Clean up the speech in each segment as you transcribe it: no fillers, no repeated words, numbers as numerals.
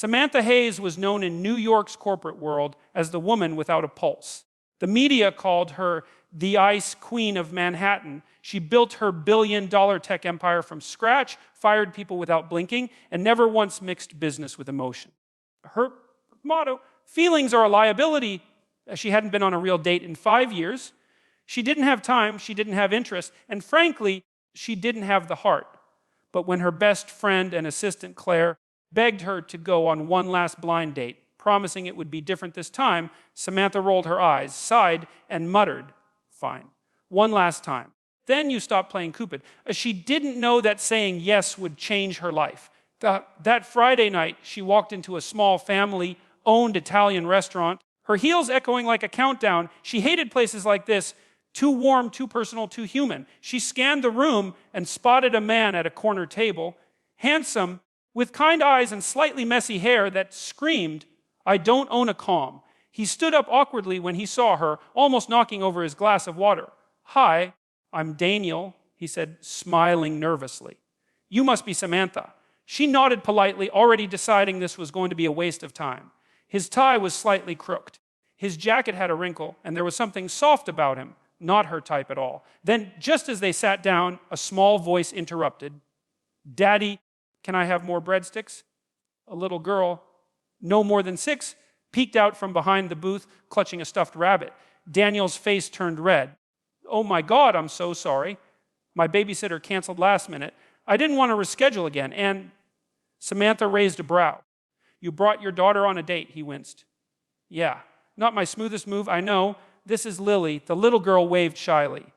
Samantha Hayes was known in New York's corporate world as the woman without a pulse. The media called her the Ice Queen of Manhattan. She built her billion-dollar tech empire from scratch, fired people without blinking, and never once mixed business with emotion. Her motto, feelings are a liability. She hadn't been on a real date in 5 years. She didn't have time, she didn't have interest, and frankly, she didn't have the heart. But when her best friend and assistant Claire begged her to go on one last blind date, promising it would be different this time, Samantha rolled her eyes, sighed, and muttered, "Fine. One last time." Then you stop playing Cupid. She didn't know that saying yes would change her life. That Friday night, she walked into a small family-owned Italian restaurant, her heels echoing like a countdown. She hated places like this. Too warm, too personal, too human. She scanned the room and spotted a man at a corner table, handsome, with kind eyes and slightly messy hair that screamed, "I don't own a calm." He stood up awkwardly when he saw her, almost knocking over his glass of water. "Hi, I'm Daniel," he said, smiling nervously. "You must be Samantha." She nodded politely, already deciding this was going to be a waste of time. His tie was slightly crooked. His jacket had a wrinkle, and there was something soft about him, not her type at all. Then, just as they sat down, a small voice interrupted. "Daddy, can I have more breadsticks?" A little girl, no more than 6, peeked out from behind the booth, clutching a stuffed rabbit. Daniel's face turned red. "Oh my God, I'm so sorry. My babysitter canceled last minute. I didn't want to reschedule again, and..." Samantha raised a brow. "You brought your daughter on a date," he winced. "Yeah, not my smoothest move, I know. This is Lily." The little girl waved shyly.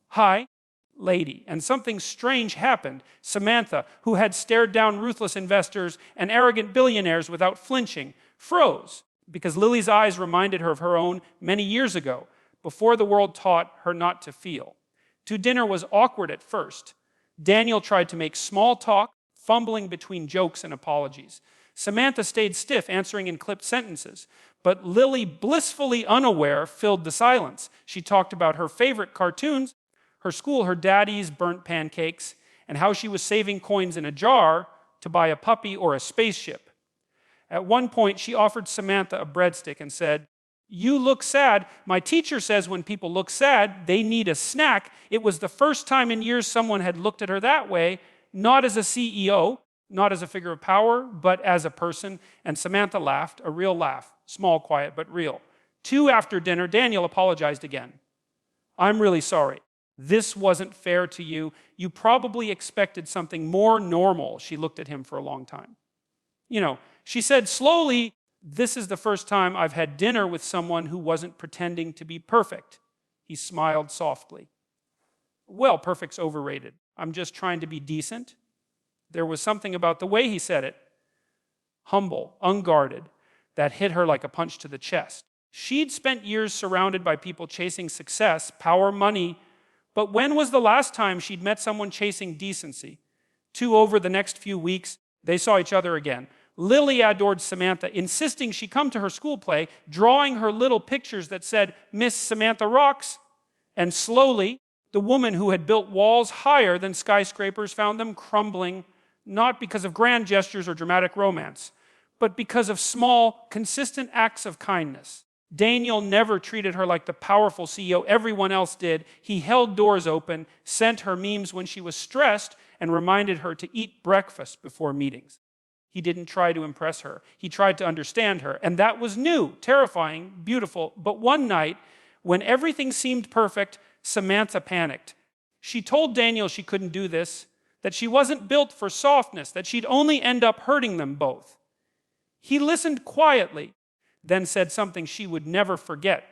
"Hi, lady." And something strange happened. Samantha, who had stared down ruthless investors and arrogant billionaires without flinching, froze, because Lily's eyes reminded her of her own many years ago, before the world taught her not to feel. Dinner was awkward at first. Daniel tried to make small talk, fumbling between jokes and apologies. Samantha stayed stiff, answering in clipped sentences. But Lily, blissfully unaware, filled the silence. She talked about her favorite cartoons, her school, her daddy's burnt pancakes, and how she was saving coins in a jar to buy a puppy or a spaceship. At one point, she offered Samantha a breadstick and said, "You look sad. My teacher says when people look sad, they need a snack." It was the first time in years someone had looked at her that way, not as a CEO, not as a figure of power, but as a person. And Samantha laughed, a real laugh, small, quiet, but real. 2 after dinner, Daniel apologized again. "I'm really sorry. This wasn't fair to you. You probably expected something more normal." She looked at him for a long time. She said slowly, "This is the first time I've had dinner with someone who wasn't pretending to be perfect." He smiled softly. "Well, perfect's overrated. I'm just trying to be decent." There was something about the way he said it, humble, unguarded, that hit her like a punch to the chest. She'd spent years surrounded by people chasing success, power, money, but when was the last time she'd met someone chasing decency? Over the next few weeks, they saw each other again. Lily adored Samantha, insisting she come to her school play, drawing her little pictures that said, "Miss Samantha rocks." And slowly, the woman who had built walls higher than skyscrapers found them crumbling, not because of grand gestures or dramatic romance, but because of small, consistent acts of kindness. Daniel never treated her like the powerful CEO everyone else did. He held doors open, sent her memes when she was stressed, and reminded her to eat breakfast before meetings. He didn't try to impress her. He tried to understand her. And that was new, terrifying, beautiful. But one night, when everything seemed perfect, Samantha panicked. She told Daniel she couldn't do this, that she wasn't built for softness, that she'd only end up hurting them both. He listened quietly, then said something she would never forget.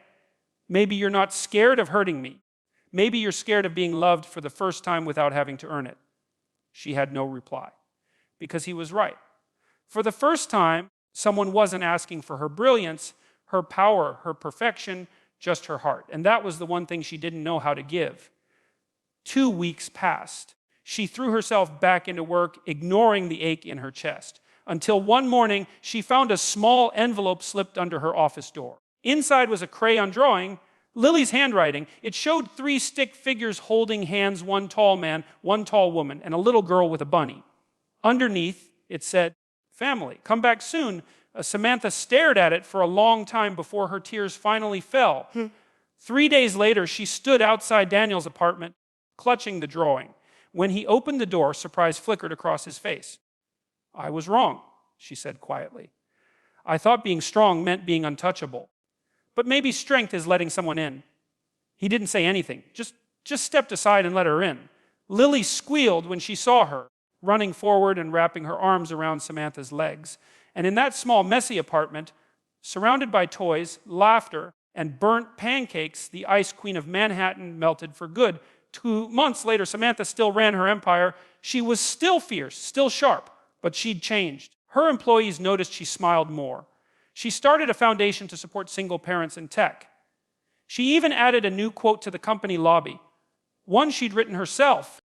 "Maybe you're not scared of hurting me. Maybe you're scared of being loved for the first time without having to earn it." She had no reply, because he was right. For the first time, someone wasn't asking for her brilliance, her power, her perfection, just her heart. And that was the one thing she didn't know how to give. 2 weeks passed. She threw herself back into work, ignoring the ache in her chest, until one morning she found a small envelope slipped under her office door. Inside was a crayon drawing, Lily's handwriting. It showed 3 stick figures holding hands, one tall man, one tall woman, and a little girl with a bunny. Underneath, it said, family. Come back soon. Samantha stared at it for a long time before her tears finally fell. 3 days later, she stood outside Daniel's apartment, clutching the drawing. When he opened the door, surprise flickered across his face. "I was wrong," she said quietly. "I thought being strong meant being untouchable. But maybe strength is letting someone in." He didn't say anything, just stepped aside and let her in. Lily squealed when she saw her, running forward and wrapping her arms around Samantha's legs. And in that small, messy apartment, surrounded by toys, laughter, and burnt pancakes, the Ice Queen of Manhattan melted for good. 2 months later, Samantha still ran her empire. She was still fierce, still sharp, but she'd changed. Her employees noticed she smiled more. She started a foundation to support single parents in tech. She even added a new quote to the company lobby, one she'd written herself.